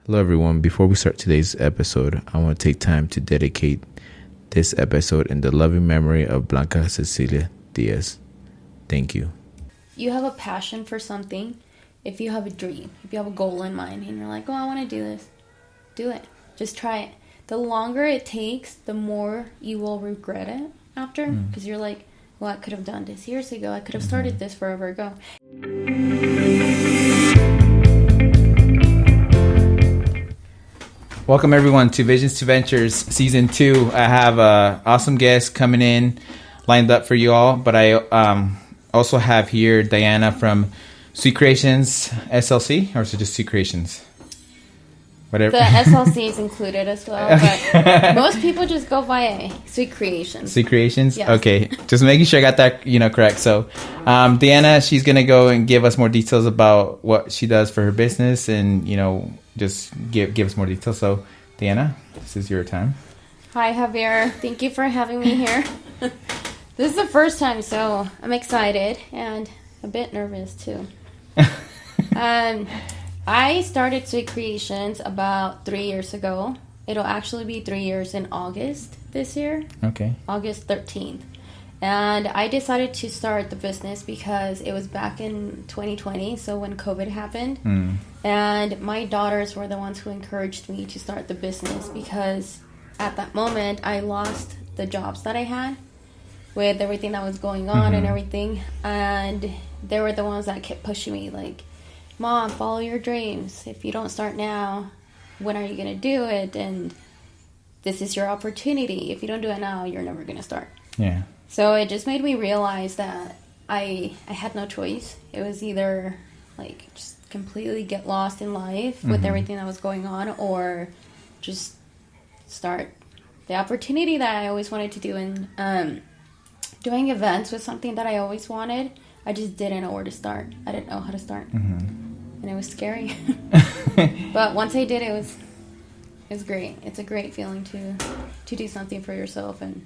Hello, everyone. Before we start today's episode, I want to take time to dedicate this episode in the loving memory of Blanca Cecilia Diaz. Thank you. You have a passion for something. If you have a dream, if you have a goal in mind, and you're like, oh, I want to do this, do it. Just try it. The longer it takes, the more you will regret it after, because you're like, well, I could have done this years ago. I could have started this forever ago. Welcome everyone to Visions to Ventures Season 2. I have awesome guests coming in lined up for you all, but I also have here Diana from Sweet Creations SLC, or is it just Sweet Creations? Whatever. The SLC is included as well, but most people just go via Sweet Creations. Sweet Creations? Yes. Okay, just making sure I got that correct. So Diana, she's going to go and give us more details about what she does for her business and, just give us more details. So, Diana, this is your time. Hi, Javier. Thank you for having me here. This is the first time, so I'm excited and a bit nervous, too. I started Sweet Creations about 3 years ago. It'll actually be 3 years in August this year. Okay. August 13th. And I decided to start the business because it was back in 2020, so when COVID happened. And my daughters were the ones who encouraged me to start the business because at that moment I lost the jobs that I had with everything that was going on and everything. And they were the ones that kept pushing me like, Mom, follow your dreams. If you don't start now, when are you going to do it? And this is your opportunity. If you don't do it now, you're never going to start. Yeah. So it just made me realize that I had no choice. It was either like just completely get lost in life with everything that was going on, or just start. The opportunity that I always wanted to do, and doing events was something that I always wanted. I just didn't know where to start. I didn't know how to start, and it was scary. But once I did, it was great. It's a great feeling to do something for yourself and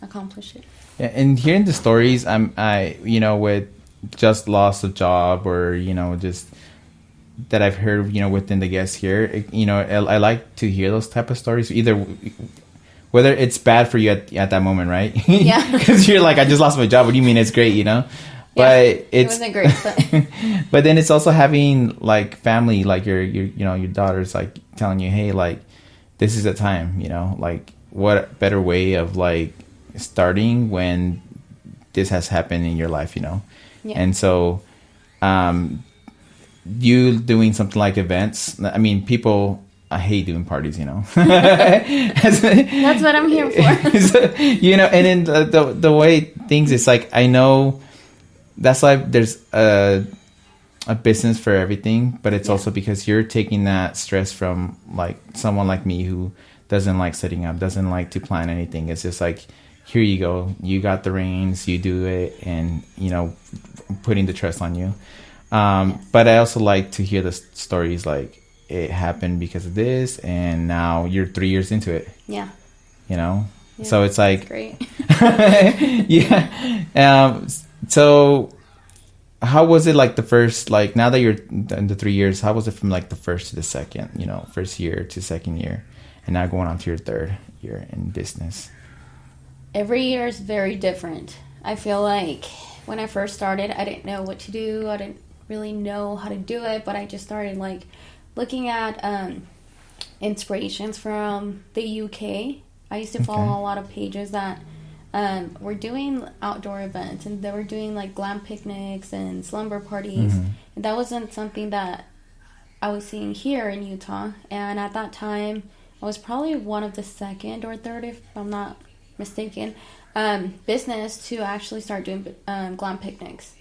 accomplish it. Yeah, and hearing the stories, I with just loss of job or just that I've heard within the guests here, I like to hear those type of stories. Either whether it's bad for you at that moment, right? Yeah, because you're like, I just lost my job. What do you mean it's great? But yeah, it wasn't great. But but then it's also having like family, like your daughters like telling you, hey, like this is the time. Like what better way of like starting when this has happened in your life, Yeah. And so you doing something like events, I mean, I hate doing parties, that's what I'm here for. So, and then the way things, it's like, I know that's why there's a business for everything, but it's also because you're taking that stress from like someone like me who doesn't like setting up, doesn't like to plan anything. It's just like, here you go, you got the reins, you do it, and putting the trust on you. But I also like to hear the stories like it happened because of this, and now you're 3 years into it. Yeah. So it's like great. Yeah. So how was it like the first, like now that you're in the 3 years, how was it from like the first to the second, first year to second year, and now going on to your third year in business? Every year is very different. I feel like when I first started, I didn't know what to do. I didn't really know how to do it, but I just started like looking at inspirations from the UK. I used to follow a lot of pages that were doing outdoor events, and they were doing like glam picnics and slumber parties. And that wasn't something that I was seeing here in Utah. And at that time, I was probably one of the second or third, if I'm not mistaken, business to actually start doing glam picnics.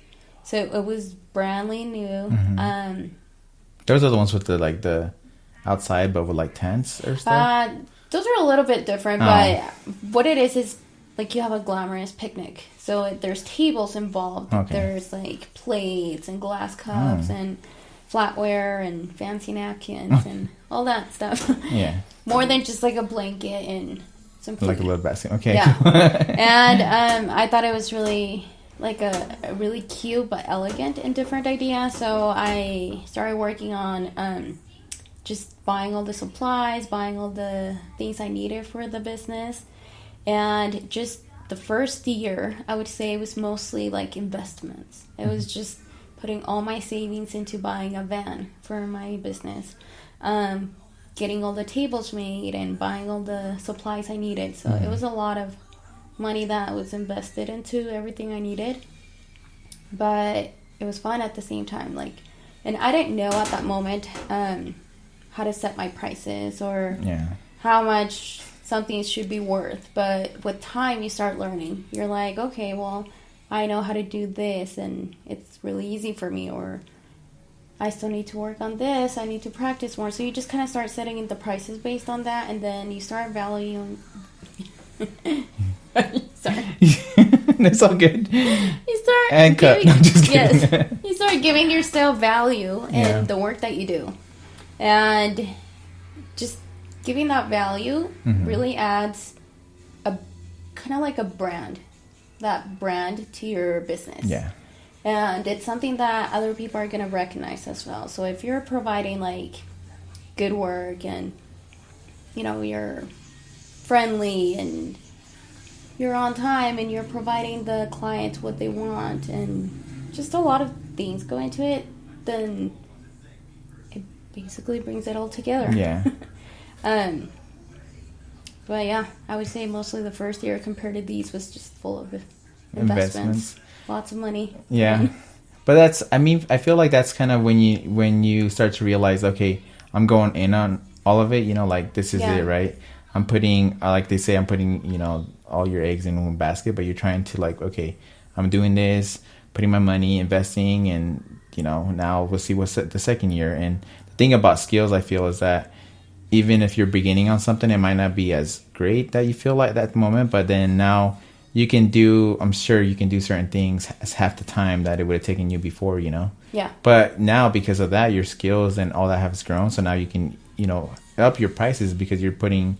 So it was brandly new. Those are the ones with the outside, but with like tents or stuff. Those are a little bit different, but what it is like you have a glamorous picnic. So there's tables involved. Okay. There's like plates and glass cups and flatware and fancy napkins and all that stuff. Yeah. More than just like a blanket and some food. Like a little basket. Okay. Yeah. And I thought it was really like a really cute but elegant and different idea. So I started working on just buying all the supplies, buying all the things I needed for the business. And just the first year, I would say it was mostly like investments. It was just putting all my savings into buying a van for my business, getting all the tables made and buying all the supplies I needed. So it was a lot of money that was invested into everything I needed. But it was fun at the same time. Like, and I didn't know at that moment how to set my prices or how much something should be worth. But with time, you start learning. You're like, okay, well, I know how to do this, and it's really easy for me. Or I still need to work on this. I need to practice more. So you just kind of start setting the prices based on that, and then you start valuing. Sorry. It's all good. You start and cut. No, just kidding. Yes, you start giving yourself value in the work that you do, and just giving that value really adds a kind of like a brand, that brand to your business. Yeah. And it's something that other people are going to recognize as well. So if you're providing like good work and, you know, you're friendly and you're on time and you're providing the clients what they want and just a lot of things go into it, then it basically brings it all together. Yeah. But yeah, I would say mostly the first year compared to these was just full of investments. Lots of money. Yeah. But that's, I mean, I feel like that's kind of when you start to realize, okay, I'm going in on all of it, you know, like this is it, right? I'm putting, like they say, I'm putting, you know, all your eggs in one basket, but you're trying to like, okay, I'm doing this, putting my money, investing, and, you know, now we'll see what's the second year. And the thing about skills, I feel, is that even if you're beginning on something, it might not be as great that you feel like that moment, but then now you can do, I'm sure you can do certain things as half the time that it would have taken you before, you know? Yeah. But now because of that, your skills and all that has grown. So now you can, you know, up your prices because you're putting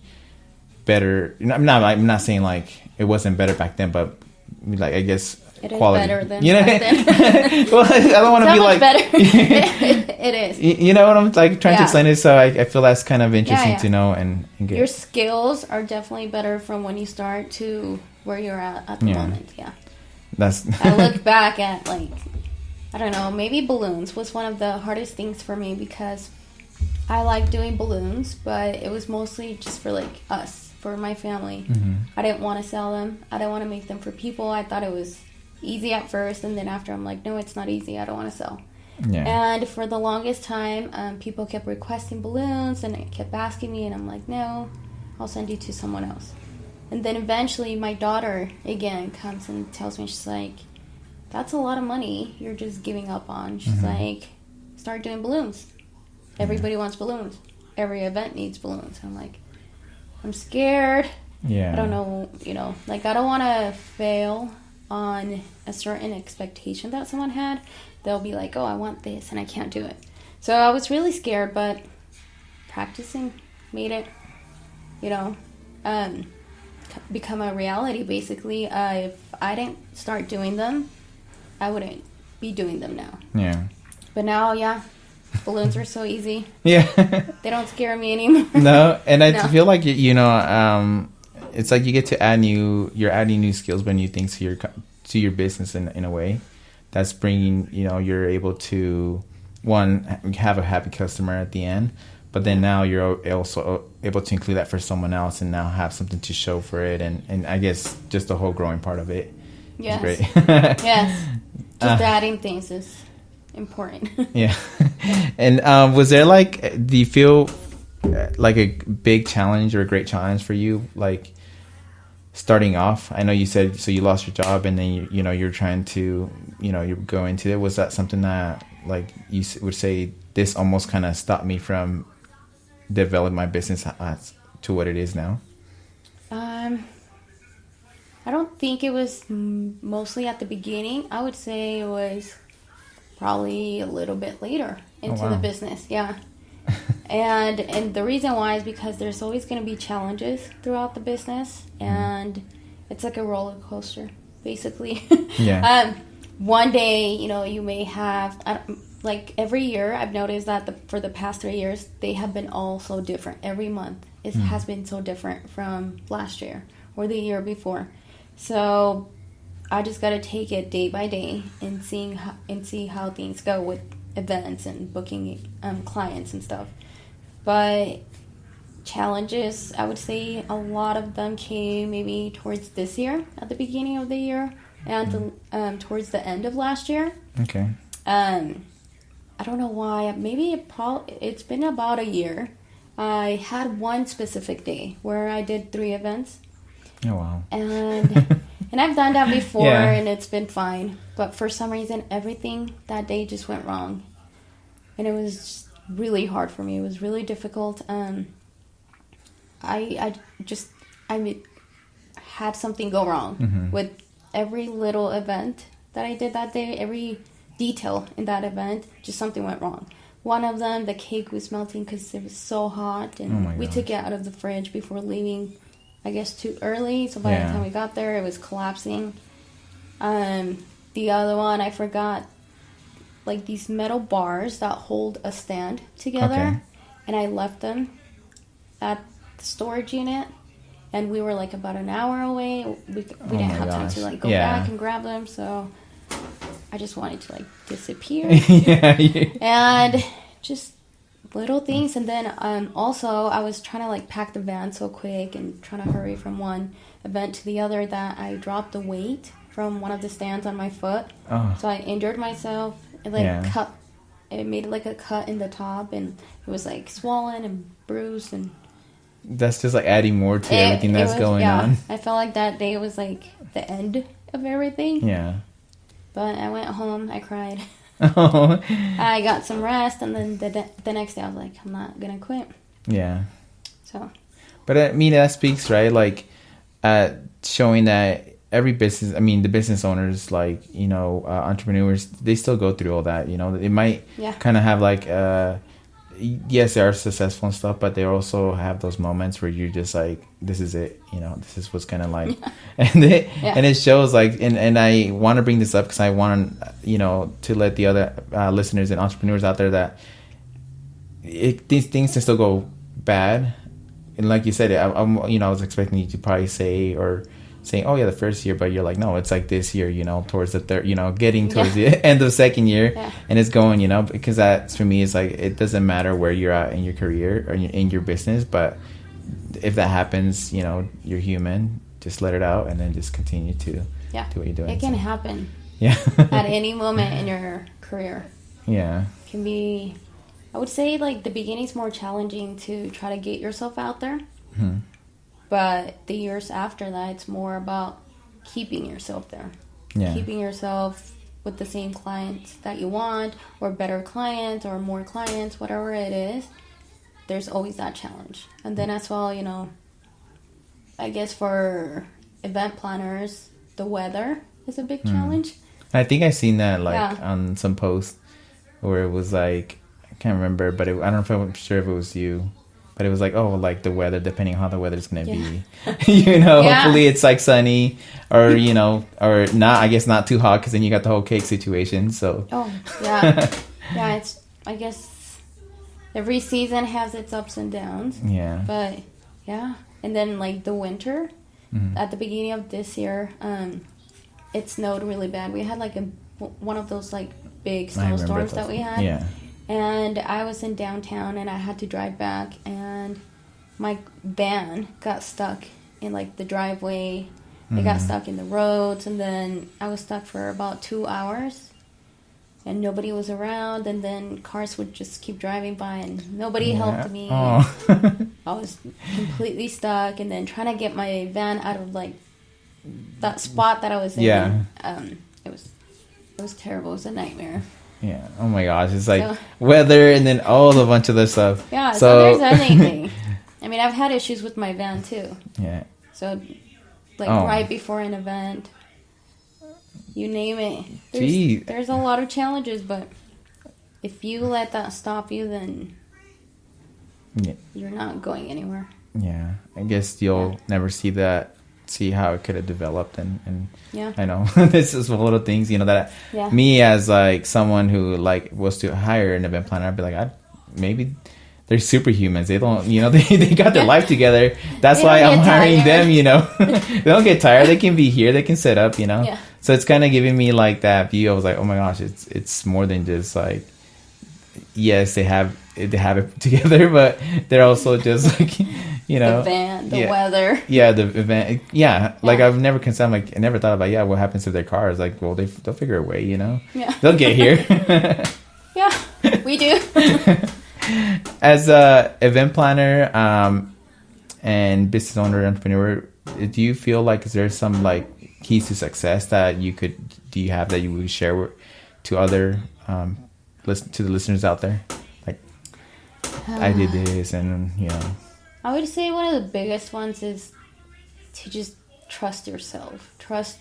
better, I'm not saying like it wasn't better back then, but like, I guess it quality. Is better than you know? Back then. Well, I don't want to be like better. It is. You know what I'm like trying to explain it, so I feel that's kind of interesting to know and get. Your skills are definitely better from when you start to where you're at the moment. Yeah. That's I look back at like, I don't know, maybe balloons was one of the hardest things for me because I like doing balloons, but it was mostly just for like us, for my family. I didn't want to sell them. I didn't want to make them for people. I thought it was easy at first, and then after I'm like, no, it's not easy. I don't want to sell. Yeah. And for the longest time, people kept requesting balloons, and it kept asking me, and I'm like, no, I'll send you to someone else. And then eventually my daughter, again, comes and tells me, she's like, that's a lot of money you're just giving up on. She's like, start doing balloons. Everybody wants balloons. Every event needs balloons. I'm like, I'm scared. Yeah. I don't know, you know, like I don't want to fail on a certain expectation that someone had. They'll be like, oh, I want this, and I can't do it. So I was really scared, but practicing made it, you know, become a reality, basically. If I didn't start doing them, I wouldn't be doing them now. Yeah. But now, balloons are so easy. Yeah. They don't scare me anymore. No, and I feel like, you know, it's like you get to you're adding new skills, but new things to your business in a way that's bringing, you know, you're able to, one, have a happy customer at the end, but then now you're also able to include that for someone else and now have something to show for it. And I guess just the whole growing part of it is great. Yes. Just adding things is important. Yeah. And was there like, do you feel like a big challenge or a great challenge for you, like starting off? I know you said, so you lost your job and then you know you're trying to, you know, you go into it. Was that something that like you would say this almost kind of stopped me from developing my business to what it is now? I don't think it was mostly at the beginning. I would say it was probably a little bit later into the business. Yeah. And the reason why is because there's always going to be challenges throughout the business, and it's like a roller coaster, basically. Yeah. One day, you know, you may have like every year, I've noticed that for the past 3 years, they have been all so different. Every month, it has been so different from last year or the year before. So I just got to take it day by day and see how things go with events and booking clients and stuff. But challenges, I would say a lot of them came maybe towards this year, at the beginning of the year, and towards the end of last year. Okay. I don't know why. Maybe it's been about a year. I had one specific day where I did 3 events. Oh, wow. And I've done that before, Yeah. and it's been fine. But for some reason, everything that day just went wrong. And it was just really hard for me. It was really difficult. I had something go wrong with every little event that I did that day. Every detail in that event, just something went wrong. One of them, the cake was melting because it was so hot, and we took it out of the fridge before leaving, I guess, too early. So by the time we got there, it was collapsing. The other one, I forgot, like these metal bars that hold a stand together, and I left them at the storage unit, and we were like about an hour away. We didn't have time to like go back and grab them, so I just wanted to like disappear. And just little things. And then also I was trying to like pack the van so quick and trying to hurry from one event to the other that I dropped the weight from one of the stands on my foot. So I injured myself. It like cut. It made like a cut in the top, and it was like swollen and bruised, and that's just like adding more to everything that's going on. I felt like that day was like the end of everything. Yeah. But I went home, I cried. Oh. I got some rest, and then the next day I was like, I'm not gonna quit. Yeah. So. But I mean, that speaks, right? Like, showing that every business, I mean, the business owners, like, you know, entrepreneurs, they still go through all that, you know. It might kind of have like, yes, they are successful and stuff, but they also have those moments where you're just like, this is it, you know, this is what's kind of like, and it shows like, and I want to bring this up because I want, you know, to let the other listeners and entrepreneurs out there that these things can still go bad. And like you said, I'm, you know, I was expecting you to probably say, oh yeah, the first year, but you're like, no, it's like this year, you know, towards the third, you know, getting towards the end of the second year, and it's going, you know, because that for me is like, it doesn't matter where you're at in your career or in your business, but if that happens, you know, you're human, just let it out and then just continue to do what you're doing. It can happen. Yeah. At any moment in your career. Yeah. It can be, I would say like the beginning's more challenging to try to get yourself out there. Mm-hmm. But the years after that, it's more about keeping yourself there. Yeah. Keeping yourself with the same clients that you want, or better clients, or more clients, whatever it is. There's always that challenge. And then as well, you know, I guess for event planners, the weather is a big challenge. I think I seen that like on some post where it was like, I can't remember, but I don't know if I'm sure if it was you. But it was like, oh, like the weather, depending on how the weather's going to be. You know, hopefully it's like sunny or, you know, or not, I guess not too hot because then you got the whole cake situation. So. Oh, yeah. Yeah, it's, I guess every season has its ups and downs. Yeah. But, yeah. And then like the winter, at the beginning of this year, it snowed really bad. We had like one of those like big snowstorms that we had. Yeah. And I was in downtown, and I had to drive back, and my van got stuck in, like, the driveway. It got stuck in the roads, and then I was stuck for about 2 hours, and nobody was around, and then cars would just keep driving by, and nobody helped me. Oh. I was completely stuck, and then trying to get my van out of, like, that spot that I was in. Yeah. It was terrible. It was a nightmare. Yeah. Oh my gosh. It's like weather and then all a bunch of this stuff. Yeah. So there's anything. I mean, I've had issues with my van too. Yeah. So, like right before an event, you name it. There's a lot of challenges, but if you let that stop you, then you're not going anywhere. Yeah. I guess you'll never see that see how it could have developed. And Yeah. I know this is one of the things, that Yeah. me as like someone who like was to hire an event planner, I'd be like, maybe they're superhumans. They don't, they got their life together. That's They why don't I'm get hiring tired. them, They don't get tired. They can be here. They can set up, Yeah. So it's kind of giving me like that view. I was like, oh my gosh, it's more than just like, yes, they have it together, but they're also just like, The van, the weather. Yeah, the event. Yeah, like Yeah. I've never considered. Like I never thought about what happens to their cars. Like, well, they'll figure a way. Yeah. They'll get here. Yeah, we do. As a event planner, and business owner, entrepreneur, do you feel like is there some like keys to success that you would share to other to the listeners out there? Like, I did this, and I would say one of the biggest ones is to just trust yourself. Trust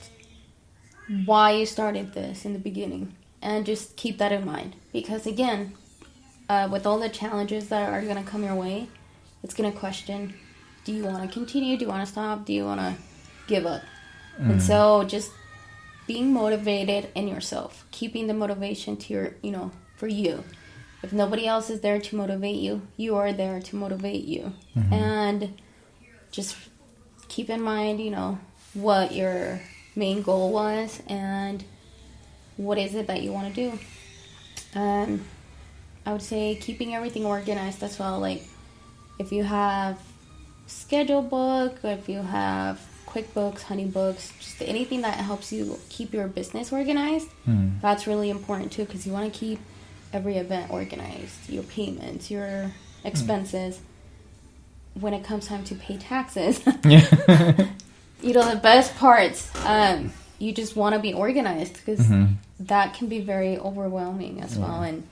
why you started this in the beginning. And just keep that in mind. Because again, with all the challenges that are going to come your way, it's going to question, do you want to continue? Do you want to stop? Do you want to give up? And so just being motivated in yourself. Keeping the motivation to your, for you. If nobody else is there to motivate you, you are there to motivate you. And just keep in mind, what your main goal was and what is it that you want to do. I would say keeping everything organized as well. Like if you have schedule book, or if you have QuickBooks, HoneyBooks, just anything that helps you keep your business organized, that's really important too, because you want to keep every event organized, your payments, your expenses. When it comes time to pay taxes, the best parts, you just want to be organized, because that can be very overwhelming as well, and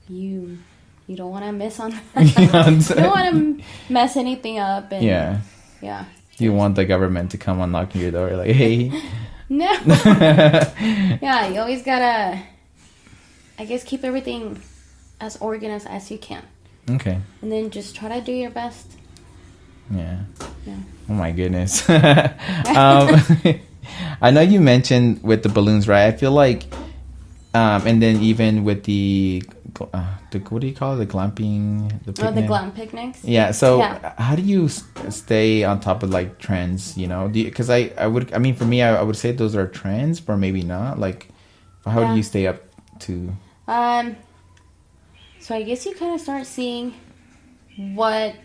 you don't want to miss on that. You don't want to mess anything up. And yeah. You want the government to come on knocking your door like, hey. No. Yeah, you always gotta, I guess, keep everything as organized as you can. Okay. And then just try to do your best. Yeah. Yeah. Oh my goodness. I know you mentioned with the balloons, right? I feel like, and then even with the what do you call it? The glamping, the picnic? The glam picnics. Yeah. So Yeah. how do you stay on top of like trends? Because for me, I would say those are trends, but maybe not. Like, how do you stay up to? So I guess you kind of start seeing what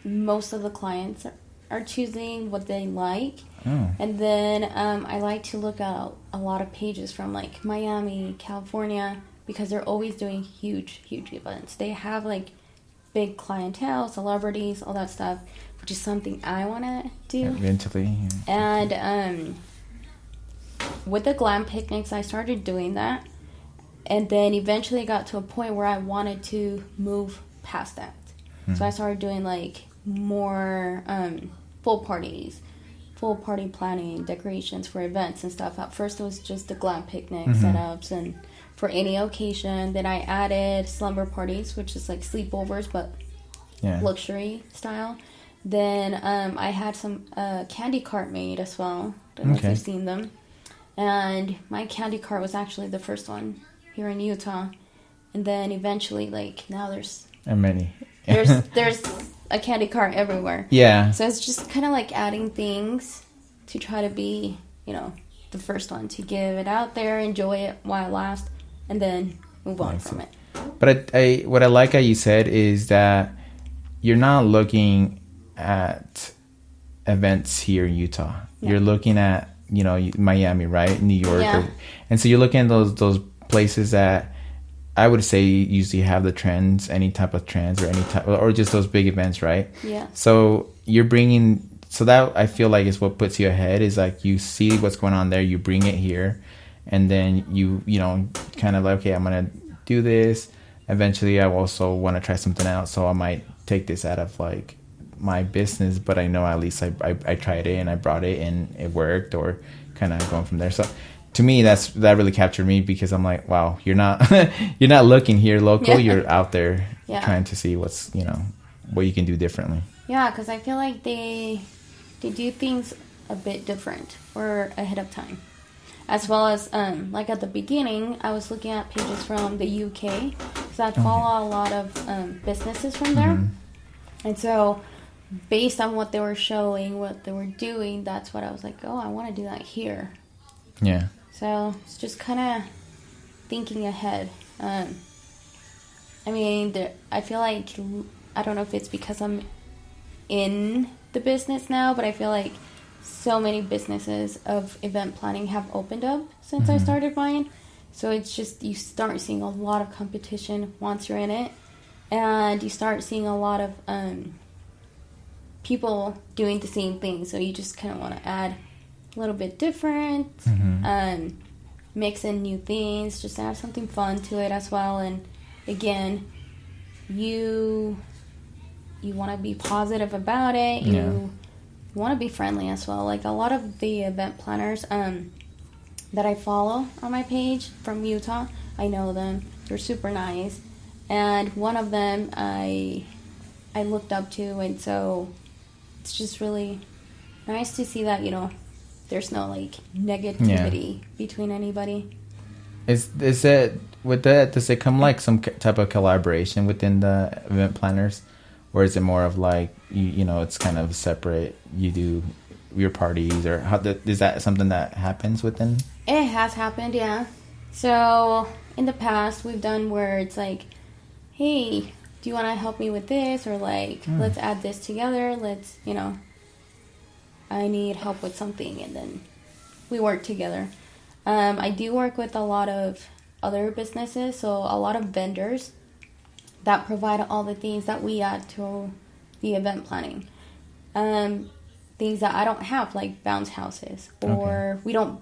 most of the clients are choosing, what they like. Oh. And then I like to look at a lot of pages from like Miami, California, because they're always doing huge events. They have like big clientele, celebrities, all that stuff, which is something I want to do. Eventually. Yeah. And with the glam picnics, I started doing that. And then eventually got to a point where I wanted to move past that. So I started doing like more full party planning, decorations for events and stuff. At first it was just the glam picnic setups and for any occasion. Then I added slumber parties, which is like sleepovers but luxury style. Then I had some candy cart made as well. I don't know if you've seen them. And my candy cart was actually the first one here in Utah. And then eventually, like, now there's many. there's a candy cart everywhere. Yeah. So it's just kind of like adding things to try to be, the first one to give it out there, enjoy it while it lasts, and then move on from it. But what I like how you said is that you're not looking at events here in Utah. Yeah. You're looking at, Miami, right? New York. Yeah. And so you're looking at those places that I would say usually have the trends, any type of trends or any type, or just those big events, right? Yeah. So you're bringing, so that I feel like is what puts you ahead, is like you see what's going on there, you bring it here, and then you kind of like, okay, I'm going to do this. Eventually I also want to try something else. So I might take this out of like my business, but I know at least I tried it and I brought it and it worked, or kind of going from there. So to me, that really captured me, because I'm like, wow, you're not looking here local, you're out there trying to see what's, what you can do differently. Yeah, because I feel like they to do things a bit different or ahead of time. As well as, like at the beginning, I was looking at pages from the UK because I follow a lot of businesses from there. And so, based on what they were showing, what they were doing, that's what I was like, oh, I want to do that here. Yeah. So, it's just kind of thinking ahead. I mean, I feel like, I don't know if it's because I'm in the business now, but I feel like so many businesses of event planning have opened up since I started mine. So it's just, you start seeing a lot of competition once you're in it, and you start seeing a lot of people doing the same thing. So you just kind of want to add a little bit different, mix in new things, just add something fun to it as well. And again, you want to be positive about it. You want to be friendly as well. Like a lot of the event planners that I follow on my page from Utah, I know them. They're super nice. And one of them I looked up to, and so it's just really nice to see that, you know, there's no like negativity between anybody. Is it with that? Does it come like some type of collaboration within the event planners, or is it more of like you know it's kind of separate? You do your parties, or is that something that happens within? It has happened, yeah. So in the past, we've done where it's like, hey, do you want to help me with this, or like let's add this together. Let's, you know, I need help with something, and then we work together. I do work with a lot of other businesses, so a lot of vendors that provide all the things that we add to the event planning. Things that I don't have, like bounce houses, or we don't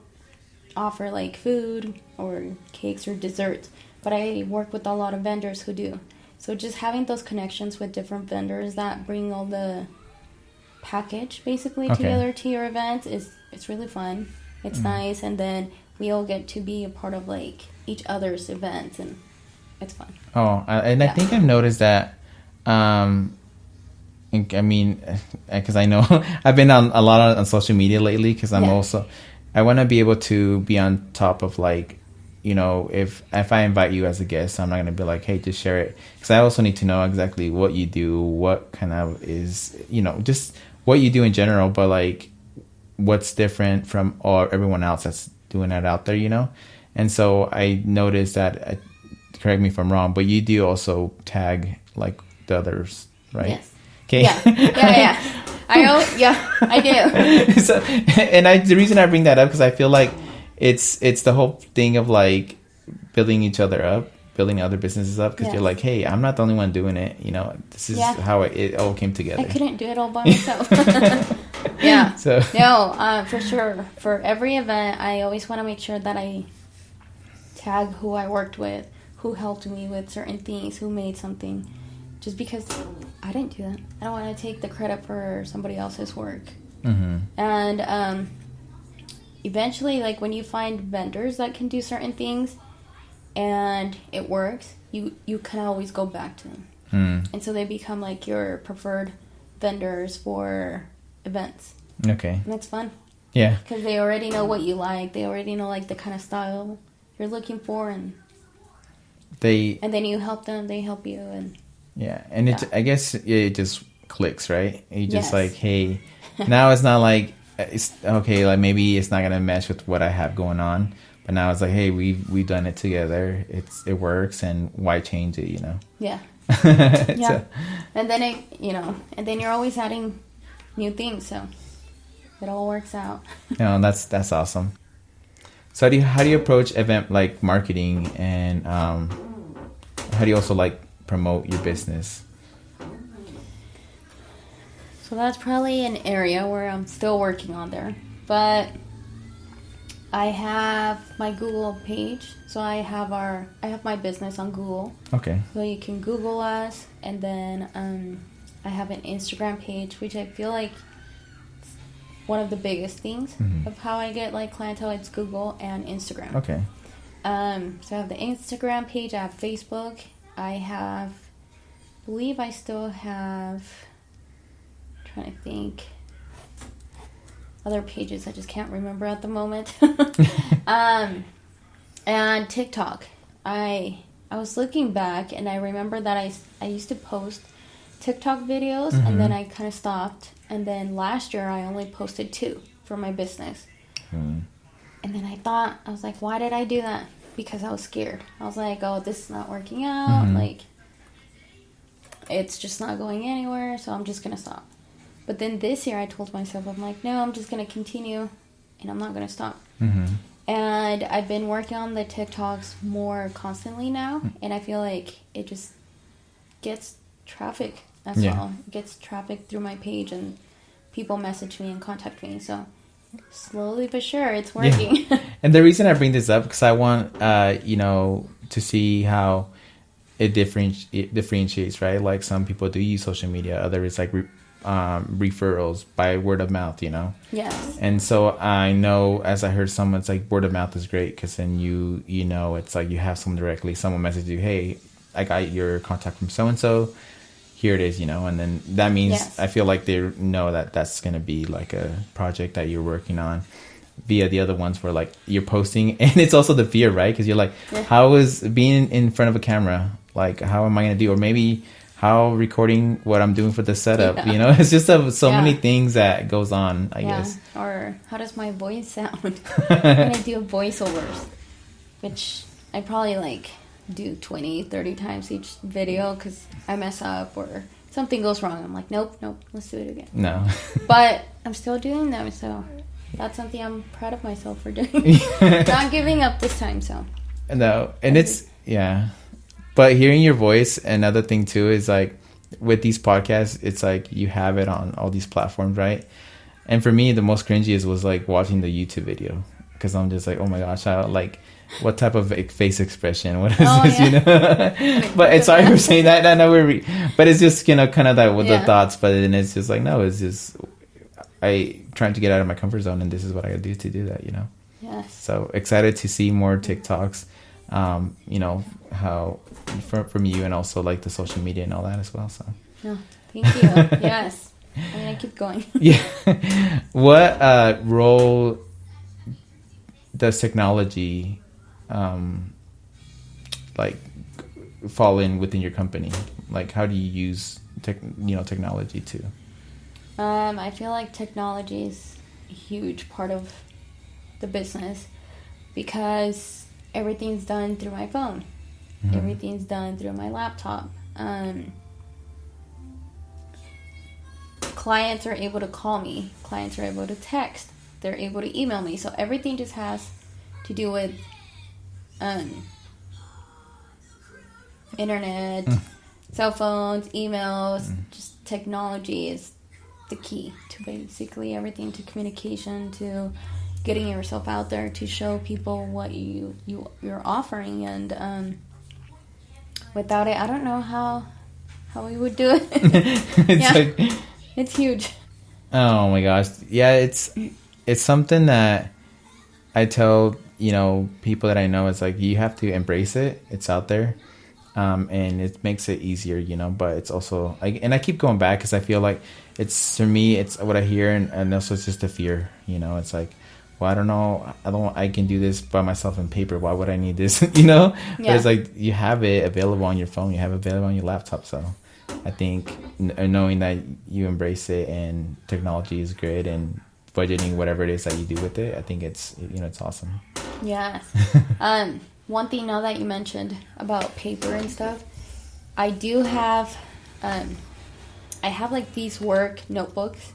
offer like food or cakes or desserts, but I work with a lot of vendors who do. So just having those connections with different vendors that bring all the package basically together to your event it's really fun. It's nice, and then we all get to be a part of like each other's events, and it's fun. I think I've noticed that. I mean, because I know I've been on a lot on social media lately, because I'm also, I want to be able to be on top of like, you know, if I invite you as a guest, I'm not going to be like, hey, just share it, because I also need to know exactly what you do, what kind of is, you know, just what you do in general, but like what's different from everyone else that's doing it out there, you know. And so I noticed that, correct me if I'm wrong, but you do also tag like the others, right? Yes. Okay. Yeah. I do. So, and the reason I bring that up, because I feel like it's the whole thing of like building each other up, building other businesses up, because you're like, hey, I'm not the only one doing it, you know. This is how it all came together. I couldn't do it all by myself. Yeah. So no, for sure. For every event, I always want to make sure that I tag who I worked with, who helped me with certain things, who made something. Just because I didn't do that. I don't want to take the credit for somebody else's work. And eventually, like when you find vendors that can do certain things and it works, you can always go back to them. And so they become like your preferred vendors for events. Okay. And it's fun. Yeah. Because they already know what you like. They already know like the kind of style you're looking for, and then you help them, they help you, and and I guess it just clicks, right? You just like, hey, now it's not like it's okay, like maybe it's not gonna mesh with what I have going on, but now it's like, hey, we've done it together, it works, and why change it, you know? So, and then and then you're always adding new things, so it all works out. No, that's awesome. So how do you approach event like marketing, and how do you also like promote your business? So that's probably an area where I'm still working on there, but I have my Google page, so I have my business on Google. Okay. So you can Google us, and then I have an Instagram page, which I feel like one of the biggest things of how I get like clientele. It's Google and Instagram. Okay. So I have the Instagram page, I have Facebook, I believe I still have, I'm trying to think, other pages I just can't remember at the moment. And TikTok. I was looking back and I remember that I used to post TikTok videos and then I kind of stopped. And then last year I only posted 2 for my business. And then I was like, why did I do that? Because I was scared. I was like, oh, this is not working out. Like, it's just not going anywhere, so I'm just going to stop. But then this year I told myself, I'm like, no, I'm just going to continue and I'm not going to stop. And I've been working on the TikToks more constantly now, and I feel like it just gets traffic as well. It gets traffic through my page, and people message me and contact me. So slowly but sure, it's working. Yeah. And the reason I bring this up because I want to see how it differentiates, right? Like some people do use social media, others like referrals by word of mouth, Yes. And so I know, as I heard someone, it's like word of mouth is great because then it's like you have someone directly, someone message you, hey, I got your contact from so and so, here it is, and then that means I feel like they know that that's going to be like a project that you're working on. Via the other ones where like you're posting, and it's also the fear, right? Because you're like, how is being in front of a camera, like how am I going to do, or maybe how recording what I'm doing for the setup, it's just so many things that goes on, I guess. Or how does my voice sound when I do voiceovers, which I probably like do 20, 30 times each video because I mess up or something goes wrong. I'm like, nope, let's do it again. No. But I'm still doing them, so that's something I'm proud of myself for doing. Not giving up this time, so. No, and it's, but hearing your voice, another thing too is like with these podcasts, it's like you have it on all these platforms, right? And for me, the most cringiest was like watching the YouTube video because I'm just like, oh my gosh, what type of face expression? What is this? Yeah. But it's sorry for saying that. I know but it's just kind of that with the thoughts. But then it's just like no, it's just I trying to get out of my comfort zone, and this is what I gotta do to do that. Yes. So excited to see more TikToks. How from you, and also like the social media and all that as well. So. No, thank you. Yes. I keep going. Yeah. What role does technology fall in within your company? Like how do you use technology too? I feel like technology is a huge part of the business because everything's done through my phone. Everything's done through my laptop. Clients are able to call me. Clients are able to text. They're able to email me. So everything just has to do with internet, cell phones, emails. Just technology is the key to basically everything, to communication, to getting yourself out there to show people what you're offering. And without it, I don't know how we would do it. It's huge. Oh my gosh. Yeah, it's something that I tell, people that I know, it's like you have to embrace it. It's out there. And it makes it easier, but it's also I keep going back because I feel like it's, for me, it's what I hear, and also it's just the fear, it's like, well, I don't know, I can do this by myself in paper. Why would I need this? But it's like you have it available on your phone, you have it available on your laptop. So I think knowing that you embrace it and technology is great, and budgeting whatever it is that you do with it, I think it's it's awesome. Yes. One thing now that you mentioned about paper and stuff, I do have I have like these work notebooks,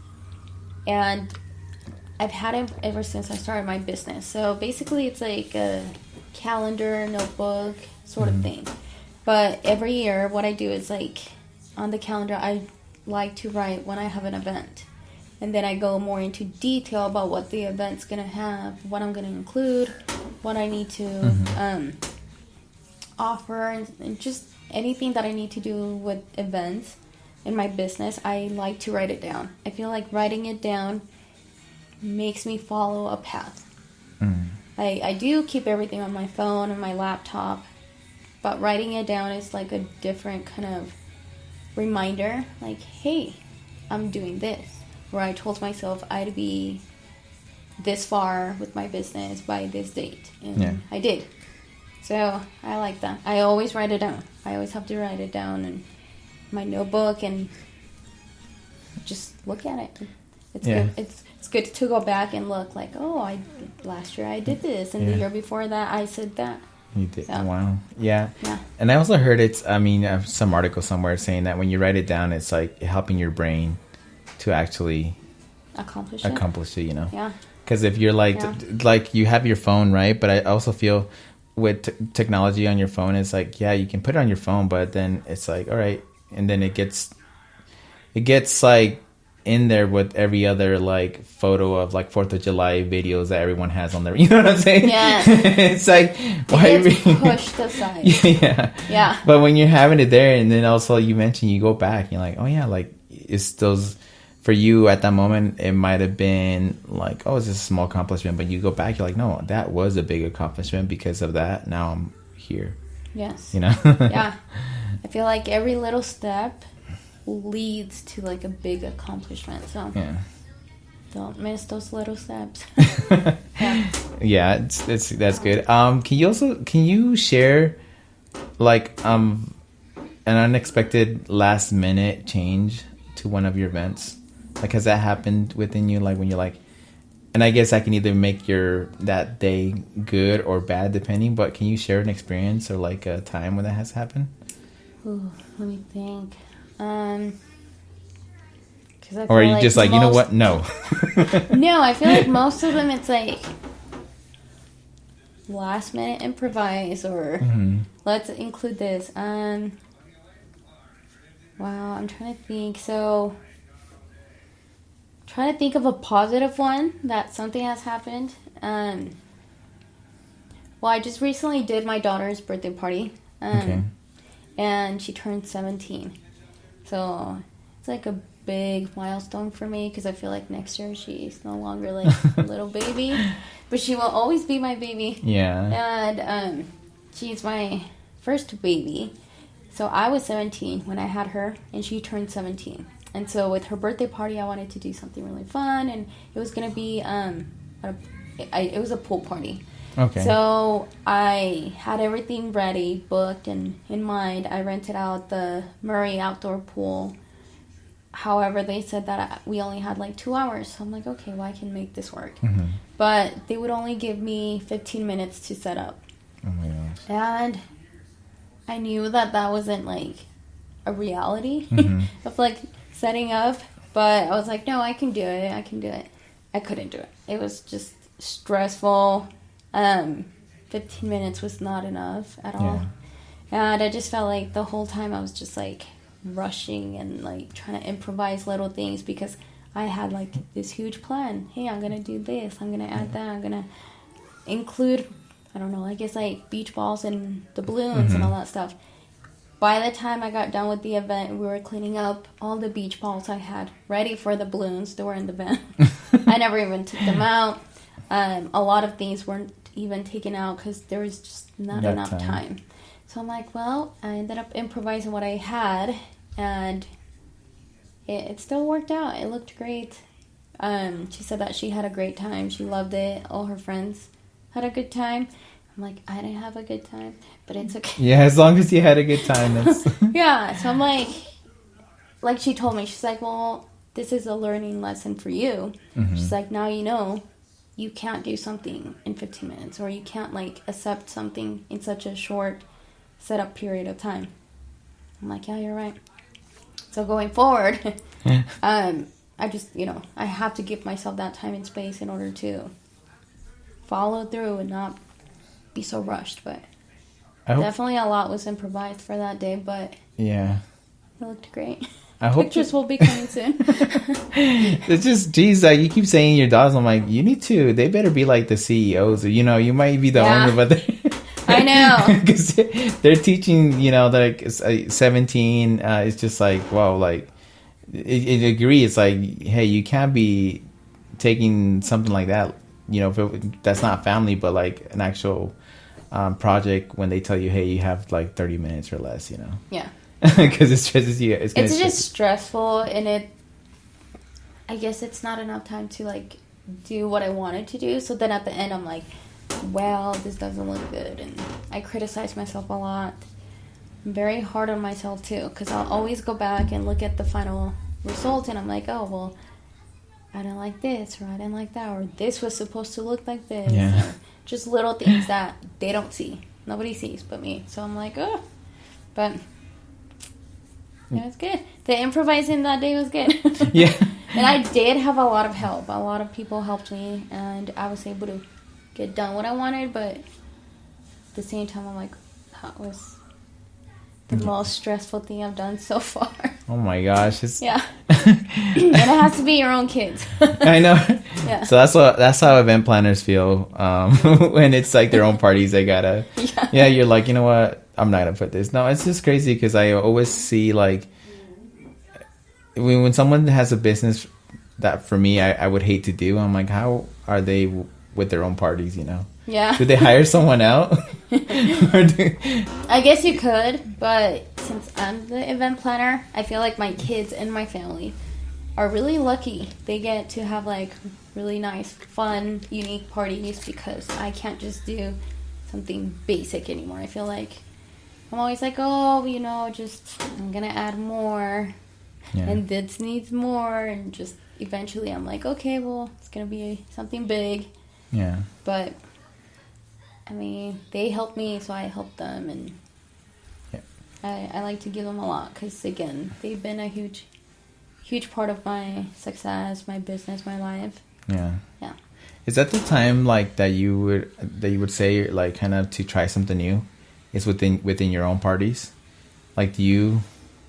and I've had it ever since I started my business. So basically it's like a calendar notebook sort of thing. But every year what I do is like on the calendar I like to write when I have an event. And then I go more into detail about what the event's going to have, what I'm going to include, what I need to offer, and just anything that I need to do with events in my business. I like to write it down. I feel like writing it down makes me follow a path. I do keep everything on my phone and my laptop, but writing it down is like a different kind of reminder, like, hey, I'm doing this. Where I told myself I'd be this far with my business by this date. And Yeah. I did. So I like that. I always write it down. I always have to write it down in my notebook and just look at it. It's good. It's good to go back and look like, oh, last year I did this, and the year before that I said that. You did. So, Wow. Yeah. Yeah. And I also heard some article somewhere saying that when you write it down, it's like helping your brain to actually accomplish it. You know. Yeah. Because if you're like you have your phone, right? But I also feel with technology on your phone, it's like, yeah, you can put it on your phone, but then it's like, all right, and then it gets like in there with every other like photo of like 4th of July videos that everyone has on there. You know what I'm saying? Yeah. It's like, why it gets pushed aside. Yeah. Yeah. But when you're having it there, and then also you mentioned you go back, and you're like, oh yeah, like it's those. For you at that moment, it might have been like, oh, it's just a small accomplishment. But you go back, you're like, no, that was a big accomplishment because of that. Now I'm here. Yes. You know? Yeah. I feel like every little step leads to like a big accomplishment. So Yeah. don't miss those little steps. Yeah, that's good. Can you share like an unexpected last minute change to one of your events? Like, has that happened within you? Like, when you're like, and I guess I can either make that day good or bad, depending. But can you share an experience or like a time when that has happened? Ooh, let me think. Or are you just like, you know what? No. No, I feel like most of them, it's like last minute improvise or let's include this. Wow, I'm trying to think. So, trying to think of a positive one that something has happened. Well, I just recently did my daughter's birthday party. Okay. And she turned 17. So, it's like a big milestone for me because I feel like next year she's no longer like a little baby. But she will always be my baby. Yeah. And she's my first baby. So I was 17 when I had her, and she turned 17. And so with her birthday party, I wanted to do something really fun, and it was going to be, it was a pool party. Okay. So I had everything ready, booked, and in mind. I rented out the Murray outdoor pool. However, they said that we only had like 2 hours. So I'm like, okay, well, I can make this work. Mm-hmm. But they would only give me 15 minutes to set up. Oh my gosh. And I knew that wasn't like a reality of like setting up, but I was like, no, I can do it. I couldn't do it. It was just stressful. 15 minutes was not enough at all. Yeah. And I just felt like the whole time I was just like rushing and like trying to improvise little things because I had like this huge plan. Hey, I'm going to do this. I'm going to add that. I'm going to include, I don't know, I guess like beach balls and the balloons and all that stuff. By the time I got done with the event, we were cleaning up all the beach balls I had ready for the balloons that were in the bin. I never even took them out. A lot of things weren't even taken out because there was just not enough time. So I'm like, well, I ended up improvising what I had, and it still worked out. It looked great. She said that she had a great time. She loved it. All her friends had a good time. I'm like, I didn't have a good time, but it's okay. Yeah, as long as you had a good time. That's Yeah, so I'm like she told me, she's like, well, this is a learning lesson for you. She's like, now you know you can't do something in 15 minutes, or you can't like accept something in such a short setup period of time. I'm like, yeah, you're right. So going forward, I just, I have to give myself that time and space in order to follow through and not be so rushed. But definitely a lot was improvised for that day, but yeah, it looked great. I hope Pictures will be coming soon. It's just, geez, like you keep saying your daughters, I'm like, you need to, they better be like the CEOs, or, you might be the owner, but I know. Because they're teaching, like 17, it's just like, wow, like, it agree, it's like, hey, you can't be taking something like that, that's not family, but like an actual project when they tell you, hey, you have like 30 minutes or less, Yeah. Because it stresses you. It's just stressful, and I guess it's not enough time to like do what I wanted to do. So then at the end, I'm like, well, this doesn't look good. And I criticize myself a lot. I'm very hard on myself too, because I'll always go back and look at the final result, and I'm like, oh, well, I didn't like this, or I didn't like that, or this was supposed to look like this. Yeah. Or just little things that they don't see. Nobody sees but me. So I'm like, oh. But it was good. The improvising that day was good. Yeah. And I did have a lot of help. A lot of people helped me, and I was able to get done what I wanted, but at the same time, I'm like, that was the most stressful thing I've done so far. Oh my gosh. Yeah. And it has to be your own kids. I know. Yeah. So that's how event planners feel. When it's like their own parties, they gotta. Yeah. You're like, you know what? I'm not gonna put this. No, it's just crazy because I always see like when someone has a business that for me I would hate to do. I'm like, how are they with their own parties? You know? Yeah. Do they hire someone out? I guess you could, but since I'm the event planner, I feel like my kids and my family are really lucky. They get to have like really nice, fun, unique parties because I can't just do something basic anymore. I feel like I'm always like, oh, you know, just I'm gonna add more, and this needs more, and just eventually I'm like, okay, well, it's gonna be something big. Yeah. But I mean, they help me, so I help them, and I like to give them a lot because, again, they've been a huge part of my success, my business, my life. Yeah. Yeah. Is that the time like that you would say like kind of to try something new? Is within your own parties? Like do you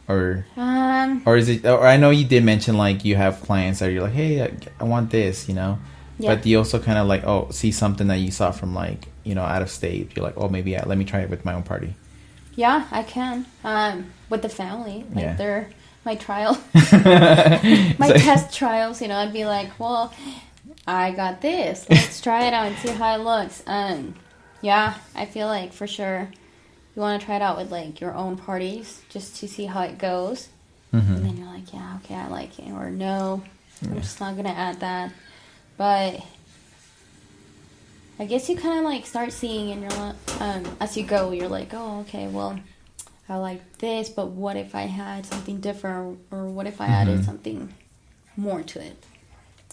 or is it? Or I know you did mention like you have clients that you're like, hey, I want this, you know. Yeah. But do you also kind of like see something that you saw from like out of state? You're like, oh, maybe let me try it with my own party. Yeah, I can. With the family, like they're my trial, my test trials. You know, I'd be like, well, I got this. Let's try it out and see how it looks. Yeah, I feel like for sure you want to try it out with like your own parties just to see how it goes, and then you're like, yeah, okay, I like it, or no, I'm just not gonna add that. But I guess you kind of like start seeing in your as you go. You're like, oh, okay, well, I like this, but what if I had something different, or what if I added something more to it?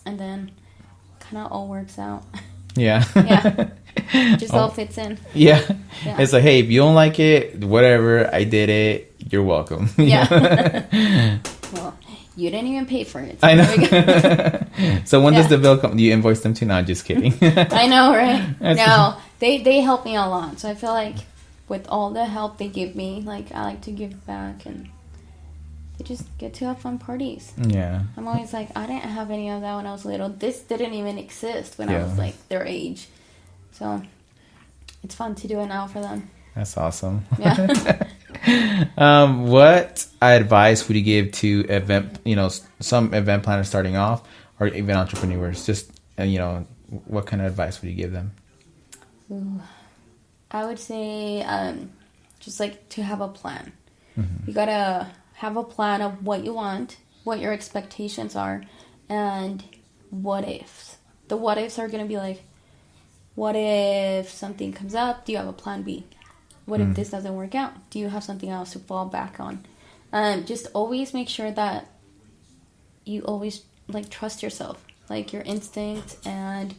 And then kind of all works out. Yeah. Yeah. Just all fits in. Yeah. It's like, hey, if you don't like it, whatever, I did it. You're welcome. Yeah. Well, you didn't even pay for it. So I know. So when does the bill come? Do you invoice them too? No, just kidding. I know, right? No, they help me a lot. So I feel like with all the help they give me, like I like to give back, and they just get to have fun parties. Yeah. I'm always like, I didn't have any of that when I was little. This didn't even exist when I was like their age. So it's fun to do it now for them. That's awesome. Yeah. What advice would you give to some event planners starting off, or even entrepreneurs? Just what kind of advice would you give them? Ooh. I would say just like to have a plan. You gotta have a plan of what you want, what your expectations are, and what ifs. The what ifs are gonna be like, what if something comes up? Do you have a plan B? What if this doesn't work out? Do you have something else to fall back on? Just always make sure that you always like trust yourself, like your instinct, and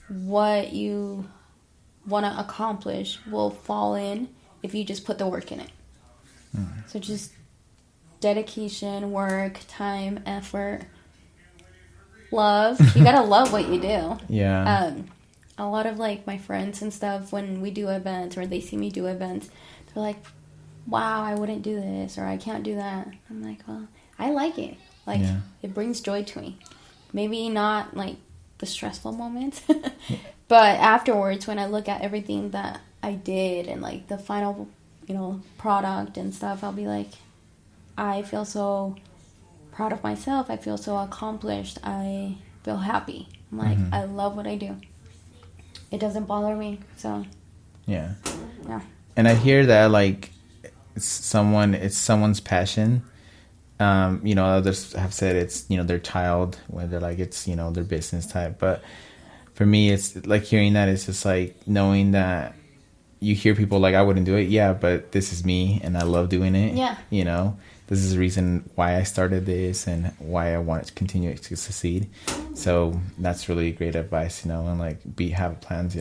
what you want to accomplish will fall in if you just put the work in it. So just dedication, work, time, effort, love. You gotta love what you do. Yeah. A lot of like my friends and stuff, when we do events or they see me do events, they're like, wow, I wouldn't do this, or I can't do that. I'm like, well, I like it. Like it brings joy to me. Maybe not like the stressful moments, but afterwards when I look at everything that I did and like the final, product and stuff, I'll be like, I feel so proud of myself. I feel so accomplished. I feel happy. I'm like, I love what I do. It doesn't bother me. So yeah. And I hear that like it's someone's passion, Others have said it's, their child, whether like it's, their business type. But for me, it's like hearing that, it's just like knowing that you hear people like, I wouldn't do it. Yeah, but this is me and I love doing it. Yeah. This is the reason why I started this and why I want to continue to succeed. So that's really great advice, and like have plans,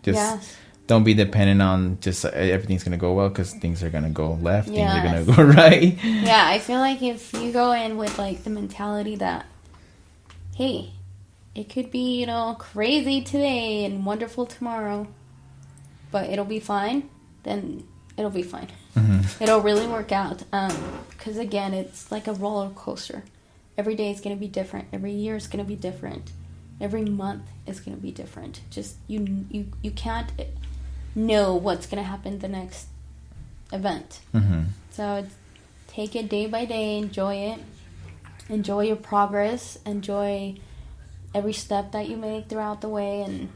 just don't be dependent on just everything's going to go well, because things are going to go left, things are going to go right. Yeah, I feel like if you go in with like the mentality that, hey, it could be, crazy today and wonderful tomorrow, but it'll be fine, then it'll be fine. Mm-hmm. It'll really work out. Because again, it's like a roller coaster. Every day is going to be different. Every year is going to be different. Every month is going to be different. Just you can't know what's going to happen the next event. Mm-hmm. So take it day by day. Enjoy it. Enjoy your progress. Enjoy every step that you make throughout the way, and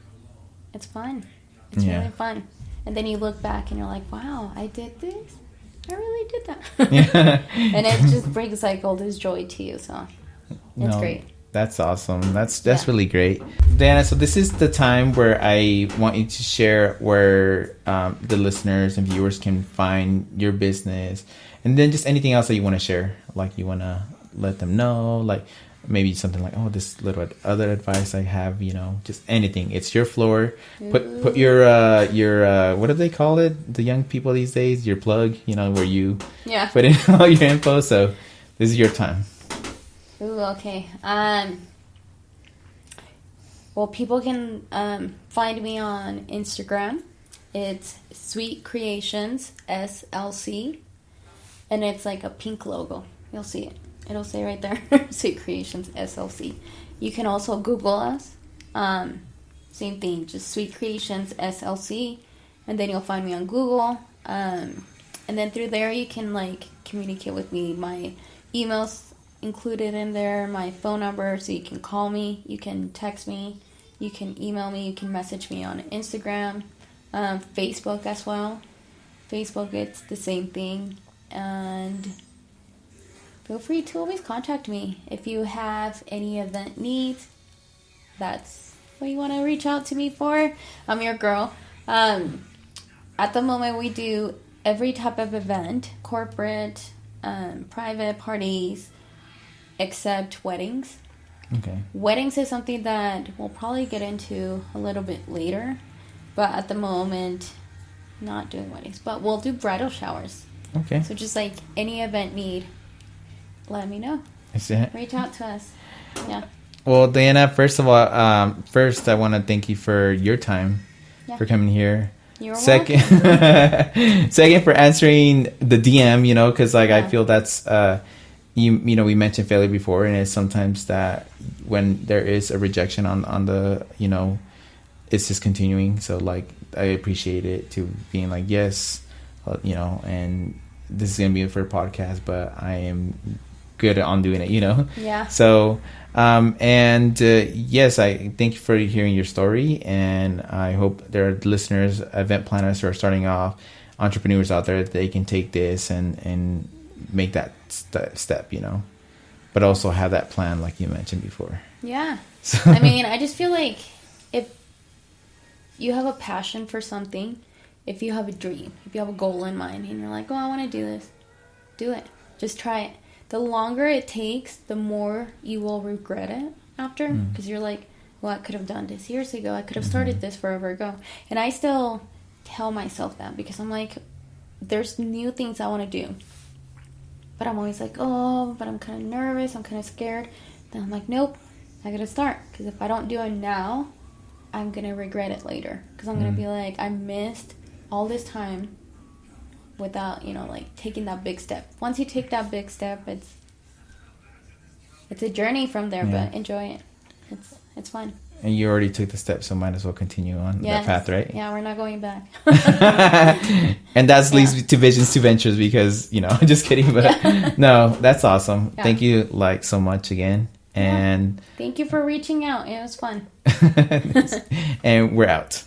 it's fun. It's really fun. And then you look back and you're like, wow, I did this? I really did that. Yeah. And it just brings like all this joy to you. So it's great. That's awesome. That's really great. Diana, so this is the time where I want you to share where the listeners and viewers can find your business. And then just anything else that you want to share. Like you want to let them know, like maybe something like, oh, this little other advice I have, just anything. It's your floor. Put your what do they call it? The young people these days, your plug, where you put in all your info. So this is your time. Ooh, okay. Well, people can find me on Instagram. It's Sweet Creations SLC, and it's like a pink logo. You'll see it. It'll say right there, Sweet Creations SLC. You can also Google us. Same thing, just Sweet Creations SLC. And then you'll find me on Google. And then through there, you can like communicate with me. My email's included in there, my phone number, so you can call me, you can text me, you can email me, you can message me on Instagram, Facebook as well. Facebook, it's the same thing. And feel free to always contact me if you have any event needs. That's what you want to reach out to me for. I'm your girl. At the moment, we do every type of event, corporate, private parties, except weddings. Okay. Weddings is something that we'll probably get into a little bit later, but at the moment, not doing weddings. But we'll do bridal showers. Okay. So just like any event need, let me know. Reach out to us. Yeah. Well, Diana, first of all, I want to thank you for your time, for coming here. You're welcome. Second, for answering the DM, because I feel that's, we mentioned failure before, and it's sometimes that when there is a rejection on the, it's just continuing. So like, I appreciate it to being like, yes, and this is going to be for a podcast, but I am good on doing it, Yeah. So, yes, I thank you for hearing your story, and I hope there are listeners, event planners who are starting off, entrepreneurs out there, that they can take this and make that step, but also have that plan like you mentioned before. Yeah. So. I mean, I just feel like if you have a passion for something, if you have a dream, if you have a goal in mind, and you're like, oh, I want to do this, do it. Just try it. The longer it takes, the more you will regret it after. Because you're like, well, I could have done this years ago. I could have started this forever ago. And I still tell myself that, because I'm like, there's new things I want to do. But I'm always like, oh, but I'm kind of nervous. I'm kind of scared. Then I'm like, nope, I got to start. Because if I don't do it now, I'm going to regret it later. Because I'm going to be like, I missed all this time without, like taking that big step. Once you take that big step, it's a journey from there, but enjoy it. It's fun. And you already took the step, so might as well continue on that path, right? Yeah, we're not going back. And that leads to Visions to Ventures, because, just kidding, but no, that's awesome. Yeah. Thank you so much again. And thank you for reaching out. It was fun. And we're out.